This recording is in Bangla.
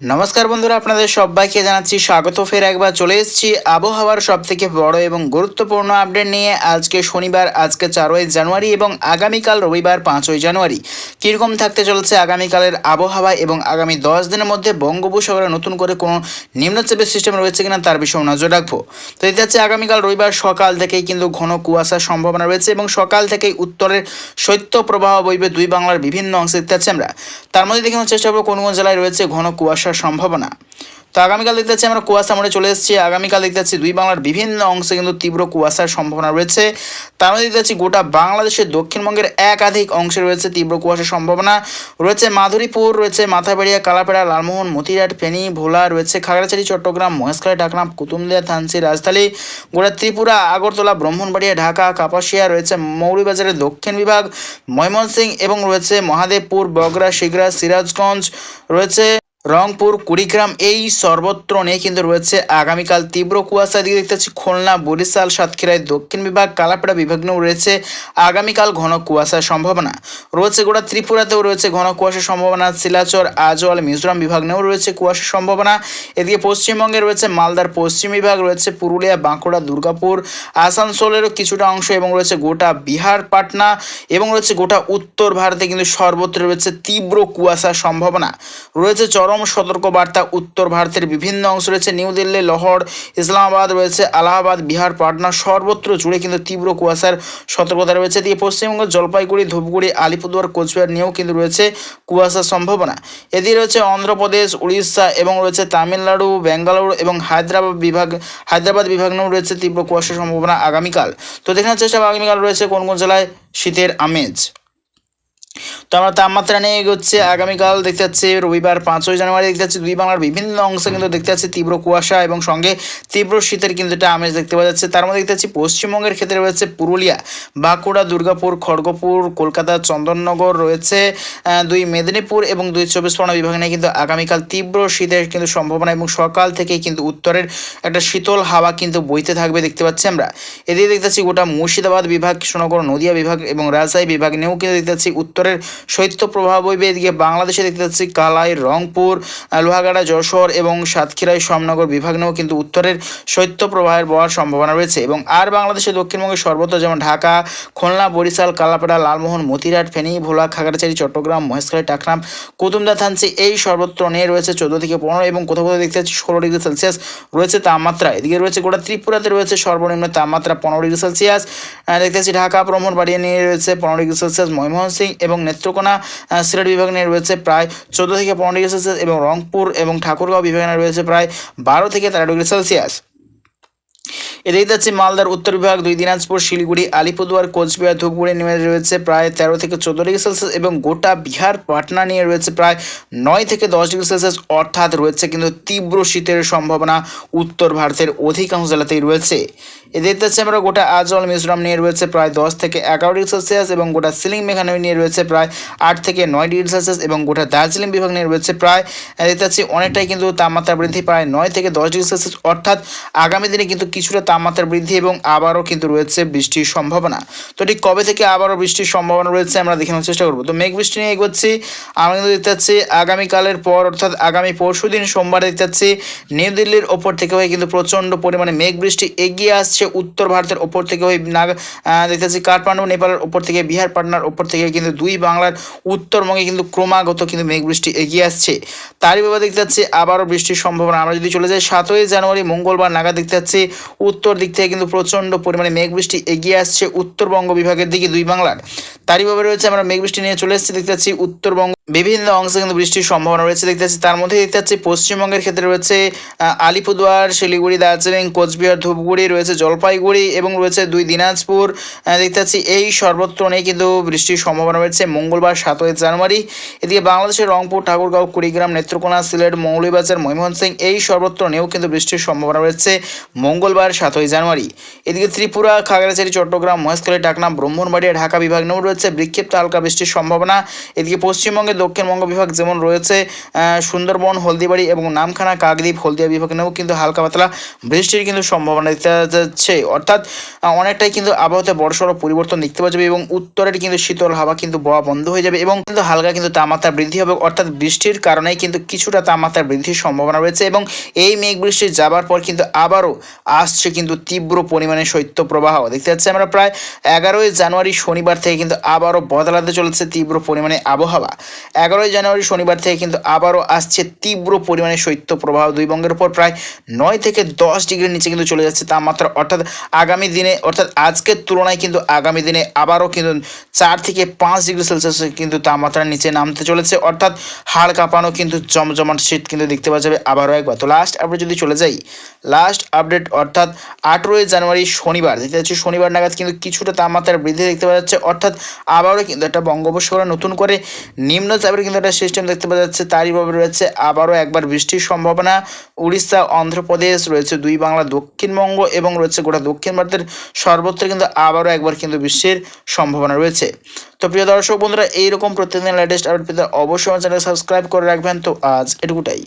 নমস্কার বন্ধুরা, আপনাদের সবাইকে জানাচ্ছি স্বাগত। ফের একবার চলে এসেছি আবহাওয়ার সবথেকে বড় এবং গুরুত্বপূর্ণ আপডেট নিয়ে। আজকে শনিবার, আজকে 4ই জানুয়ারি এবং আগামীকাল রবিবার 5ই জানুয়ারি কীরকম থাকতে চলেছে আগামীকালের আবহাওয়া এবং আগামী 10 দিনের মধ্যে বঙ্গোপসাগরে নতুন করে কোনো নিম্নচাপের সিস্টেম রয়েছে কিনা তার বিষয়ে নজর রাখবো। তো এটা হচ্ছে আগামীকাল রবিবার সকাল থেকেই কিন্তু ঘন কুয়াশার সম্ভাবনা রয়েছে এবং সকাল থেকেই উত্তরের শৈত্যপ্রবাহ বইবে দুই বাংলার বিভিন্ন অংশে দেখতে পাচ্ছি আমরা। তার মধ্যে দেখানোর চেষ্টা করবো কোন কোন জেলায় রয়েছে ঘন কুয়াশার সম্ভাবনা। তো আগামীকাল দেখতে পাচ্ছি আমরা কুয়াশা মোড়ে চলে এসেছি। আগামীকাল দেখতে পাচ্ছি দুই বাংলার বিভিন্ন অংশে কিন্তু তীব্র কুয়াশার সম্ভাবনা রয়েছে। তার মধ্যে দেখতে পাচ্ছি গোটা বাংলাদেশের দক্ষিণবঙ্গের একাধিক অংশে রয়েছে তীব্র কুয়াশার সম্ভাবনা রয়েছে। মাধুরীপুর রয়েছে, মাথাবাড়িয়া, কালাপাড়া, লালমোহন, মতিরাট, ফেনী, ভোলা রয়েছে, খাগড়াছড়ি, চট্টগ্রাম, মহেশখালী, ঢাকা, কুতুবদিয়া, থানচি, রাজধানী, গোটা ত্রিপুরা, আগরতলা, ব্রাহ্মণবাড়িয়া, ঢাকা, কাপাসিয়া রয়েছে, মৌলভীবাজারের দক্ষিণ বিভাগ, ময়মনসিংহ এবং রয়েছে মহাদেবপুর, বগুড়া, শিগড়া, সিরাজগঞ্জ রয়েছে, রংপুর, কুড়িগ্রাম, এই সর্বত্র নিয়ে কিন্তু রয়েছে আগামীকাল তীব্র কুয়াশা। দিকে দেখতে পাচ্ছি খুলনা, বরিশাল, সাতক্ষীরায় দক্ষিণ বিভাগ, কালাপাড়া বিভাগ নিয়েও রয়েছে আগামীকাল ঘন কুয়াশার সম্ভাবনা রয়েছে। গোটা ত্রিপুরাতেও রয়েছে ঘন কুয়াশার সম্ভাবনা। শিলাচর, আজওয়াল, মিজোরাম বিভাগ নিয়েও রয়েছে কুয়াশার সম্ভাবনা। এদিকে পশ্চিমবঙ্গে রয়েছে মালদার পশ্চিম বিভাগ, রয়েছে পুরুলিয়া, বাঁকুড়া, দুর্গাপুর, আসানসোলেরও কিছুটা অংশ এবং রয়েছে গোটা বিহার, পাটনা এবং রয়েছে গোটা উত্তর ভারতে কিন্তু সর্বত্র রয়েছে তীব্র কুয়াশার সম্ভাবনা রয়েছে। চরম সতর্কবার্তা উত্তর ভারতের বিভিন্ন অংশ রয়েছে, নিউ দিল্লি, লাহোর, ইসলামাবাদ রয়েছে, এলাহাবাদ, বিহার, পাটনা সর্বত্র জুড়ে কিন্তু তীব্র কুয়াশার সতর্কতা রয়েছে। দিয়ে পশ্চিমবঙ্গ জলপাইগুড়ি, ধূপগুড়ি, আলিপুরদুয়ার, কোচবিহার নিয়েও কিন্তু রয়েছে কুয়াশার সম্ভাবনা। এদিকে রয়েছে অন্ধ্রপ্রদেশ, উড়িষ্যা এবং রয়েছে তামিলনাড়ু, বেঙ্গালুরু এবং হায়দ্রাবাদ বিভাগ নিয়েও রয়েছে তীব্র কুয়াশার সম্ভাবনা আগামীকাল। তো দেখানোর চেষ্টা আগামীকাল রয়েছে কোন কোন জেলায় শীতের আমেজ। তো আমরা তাপমাত্রা নিয়ে এগোচ্ছে। আগামীকাল দেখতে পাচ্ছি রবিবার 5ই জানুয়ারি দেখতে পাচ্ছি দুই বাংলার বিভিন্ন অংশে কিন্তু দেখতে পাচ্ছি তীব্র কুয়াশা এবং সঙ্গে তীব্র শীতের কিন্তু একটা আমেজ দেখতে পাওয়া যাচ্ছে। তার মধ্যে দেখতে পাচ্ছি পশ্চিমবঙ্গের ক্ষেত্রে রয়েছে পুরুলিয়া, বাঁকুড়া, দুর্গাপুর, খড়গপুর, কলকাতা, চন্দননগর রয়েছে, দুই মেদিনীপুর এবং 2 চব্বিশ পরগনা বিভাগ নিয়ে কিন্তু আগামীকাল তীব্র শীতের কিন্তু সম্ভাবনা এবং সকাল থেকেই কিন্তু উত্তরের একটা শীতল হাওয়া কিন্তু বইতে থাকবে দেখতে পাচ্ছি আমরা। এদিকে দেখতে পাচ্ছি গোটা মুর্শিদাবাদ বিভাগ, কৃষ্ণনগর, নদিয়া বিভাগ এবং রাজশাহী বিভাগ নিয়েও কিন্তু দেখতে পাচ্ছি উত্তরের শৈত্যপ্রবাহ বইবে। এদিকে বাংলাদেশে দেখতে পাচ্ছি কালাই, রংপুর, লোহাগাড়া, যশোর এবং সাতক্ষীরায় শ্যামনগর বিভাগ নিয়েও কিন্তু উত্তরের শৈত্যপ্রবাহের বওয়ার সম্ভাবনা রয়েছে। এবং আর বাংলাদেশের দক্ষিণবঙ্গের সর্বত্র যেমন ঢাকা, খুলনা, বরিশাল, কালাপাড়া, লালমোহন, মতিরাট, ফেনী, ভোলা, খাগড়াছড়ি, চট্টগ্রাম, মহেশখালী, ঢাকা, কুতুবদিয়া, থানচি এই সর্বত্র নিয়ে রয়েছে 14 থেকে 15 এবং কোথাও কোথাও দেখতে পাচ্ছি 16 ডিগ্রি সেলসিয়াস রয়েছে তাপমাত্রা। এদিকে রয়েছে গোটা ত্রিপুরাতে রয়েছে সর্বনিম্ন তাপমাত্রা 15 ডিগ্রি সেলসিয়াস। দেখতে পাচ্ছি ঢাকা, ব্রাহ্মণবাড়িয়া নিয়ে রয়েছে 15 ডিগ্রি সেলসিয়াস, ময়মনসিংহ এবং নেত্রকোনা, সিলেট বিভাগ নিয়ে রয়েছে প্রায় 14 থেকে 15 ডিগ্রি সেলসিয়াস এবং রংপুর এবং ঠাকুরগাঁও বিভাগ নিয়ে রয়েছে প্রায় 12 থেকে 13 ডিগ্রি সেলসিয়াস। এদিকে যাচ্ছে মালদার উত্তর বিভাগ, দুই দিনাজপুর, শিলিগুড়ি, আলিপুরদুয়ার, কোচবিহার, ধূপগুড়ি নিয়ে রয়েছে প্রায় 13 থেকে 14 ডিগ্রি সেলসিয়াস এবং গোটা বিহার, পাটনা নিয়ে রয়েছে প্রায় 9 থেকে 10 ডিগ্রি সেলসিয়াস। অর্থাৎ রয়েছে কিন্তু তীব্র শীতের সম্ভাবনা উত্তর ভারতের অধিকাংশ জেলাতেই রয়েছে। এদিকে যাচ্ছে আমরা গোটা আজওয়াল, মিজোরাম নিয়ে রয়েছে প্রায় 10 থেকে 11 ডিগ্রি সেলসিয়াস এবং গোটা সিলিং, মেঘালয় নিয়ে রয়েছে প্রায় 8 থেকে 9 ডিগ্রি সেলসিয়াস এবং গোটা দার্জিলিং বিভাগ নিয়ে রয়েছে প্রায় দেখতে পাচ্ছি অনেকটাই কিন্তু তাপমাত্রা বৃদ্ধি প্রায় 9 থেকে 10 ডিগ্রি সেলসিয়াস। অর্থাৎ আগামী দিনে কিন্তু কিছুটা তাপমাত্রা বৃদ্ধি এবং আবারও কিন্তু রয়েছে বৃষ্টির সম্ভাবনা। তো ঠিক কবে থেকে আবারও বৃষ্টির সম্ভাবনা রয়েছে আমরা দেখানোর চেষ্টা করবো। তো মেঘ বৃষ্টি নিয়ে এগোচ্ছি। আমরা কিন্তু দেখতে পাচ্ছি আগামীকালের পর অর্থাৎ আগামী পরশুদিন সোমবার দেখতে পাচ্ছি নিউ দিল্লির ওপর থেকে হয়ে কিন্তু প্রচণ্ড পরিমাণে মেঘ বৃষ্টি এগিয়ে আসছে উত্তর ভারতের ওপর থেকে হয়ে দেখতে পাচ্ছি কাঠমান্ডু, নেপালের ওপর থেকে, বিহার, পাটনার ওপর থেকে কিন্তু দুই বাংলার উত্তরবঙ্গে কিন্তু ক্রমাগত কিন্তু মেঘ বৃষ্টি এগিয়ে আসছে। তারই ব্যাপারে দেখতে পাচ্ছি আবারও বৃষ্টির সম্ভাবনা। আমরা যদি চলে যাই 7ই জানুয়ারি মঙ্গলবার নাগাদ দেখতে পাচ্ছি উত্তর দিক থেকে কিন্তু প্রচণ্ড পরিমাণে মেঘ বৃষ্টি এগিয়ে আসছে উত্তরবঙ্গ বিভাগের দিকে দুই বাংলার। তারই ব্যাপারে রয়েছে আমরা মেঘ বৃষ্টি নিয়ে চলে এসেছি। দেখতে পাচ্ছি উত্তরবঙ্গ বিভিন্ন অংশে কিন্তু বৃষ্টির সম্ভাবনা রয়েছে দেখতে পাচ্ছি। তার মধ্যে দেখতে পাচ্ছি পশ্চিমবঙ্গের ক্ষেত্রে রয়েছে আলিপুরদুয়ার, শিলিগুড়ি, দার্জিলিং, কোচবিহার, ধূপগুড়ি রয়েছে, জলপাইগুড়ি এবং রয়েছে দুই দিনাজপুর দেখতে পাচ্ছি এই সর্বত্র নেই কিন্তু বৃষ্টির সম্ভাবনা রয়েছে মঙ্গলবার 7ই জানুয়ারি। এদিকে বাংলাদেশের রংপুর, ঠাকুরগাঁও, কুড়িগ্রাম, নেত্রকোনা, সিলেট, মৌলভীবাজার, ময়মনসিংহ এই সর্বত্র নেও কিন্তু বৃষ্টির সম্ভাবনা রয়েছে মঙ্গলবার 7ই জানুয়ারি। এদিকে ত্রিপুরা, খাগড়াছড়ি, চট্টগ্রাম, মহেশখালী, ঢাকা, ব্রাহ্মণবাড়িয়া, ঢাকা বিভাগ নেও রয়েছে রয়েছে বিক্ষিপ্ত হালকা বৃষ্টির সম্ভাবনা। এদিকে পশ্চিমবঙ্গে দক্ষিণবঙ্গ বিভাগ যেমন রয়েছে সুন্দরবন, হলদিবাড়ি এবং নামখানা, কাকদ্বীপ, হলদিয়া বিভাগ নেও কিন্তু হালকা পাতলা বৃষ্টির কিন্তু সম্ভাবনা দেখা যাচ্ছে। অর্থাৎ অনেকটাই কিন্তু আবহাওয়াতে বড়সড় পরিবর্তন দেখতে পাওয়া যাবে এবং উত্তরের কিন্তু শীতল হাওয়া কিন্তু বওয়া বন্ধ হয়ে যাবে এবং কিন্তু হালকা কিন্তু তাপমাত্রা বৃদ্ধি হবে। অর্থাৎ বৃষ্টির কারণে কিন্তু কিছুটা তাপমাত্রা বৃদ্ধির সম্ভাবনা রয়েছে এবং এই মেঘ বৃষ্টি যাবার পর কিন্তু আবারও আসছে কিন্তু তীব্র পরিমাণে শৈত্যপ্রবাহ। দেখতে পাচ্ছি আমরা প্রায় 11ই জানুয়ারি শনিবার থেকে কিন্তু আবারও বদলাতে চলেছে তীব্র পরিমাণে আবহাওয়া। 11ই জানুয়ারি শনিবার থেকে কিন্তু আবারও আসছে তীব্র পরিমাণে শৈত্যপ্রবাহ। দুই বঙ্গের উপর প্রায় 9 থেকে 10 ডিগ্রির নিচে কিন্তু চলে যাচ্ছে তাপমাত্রা। অর্থাৎ আগামী দিনে অর্থাৎ আজকের তুলনায় কিন্তু আগামী দিনে আবারও কিন্তু 4 থেকে 5 ডিগ্রি সেলসিয়াস কিন্তু তাপমাত্রার নিচে নামতে চলেছে। অর্থাৎ হাড় কাঁপানো কিন্তু জমজমাট শীত কিন্তু দেখতে পাওয়া যাবে আবারও একবার। তো লাস্ট আপডেট যদি চলে যাই, লাস্ট আপডেট অর্থাৎ 18ই জানুয়ারি শনিবার দেখতে পাচ্ছি শনিবার নাগাদ কিন্তু কিছুটা তাপমাত্রার বৃদ্ধি দেখতে পাওয়া যাচ্ছে। অর্থাৎ আবারও কিন্তু একটা বঙ্গোপসাগরে নতুন করে নিম্নচাপের কিন্তু একটা সিস্টেম দেখতে পাওয়া যাচ্ছে। তারই ভাবে রয়েছে আবারও একবার বৃষ্টির সম্ভাবনা। উড়িষ্যা, অন্ধ্রপ্রদেশ রয়েছে, দুই বাংলা, দক্ষিণবঙ্গ এবং রয়েছে গোটা দক্ষিণ ভারতের সর্বত্র কিন্তু আবারও একবার কিন্তু বৃষ্টির সম্ভাবনা রয়েছে। তো প্রিয় দর্শক বন্ধুরা, এইরকম প্রতিদিন লেটেস্ট আপডেট পেতে অবশ্যই আমার চ্যানেল সাবস্ক্রাইব করে রাখবেন। তো আজ এটুকুটাই।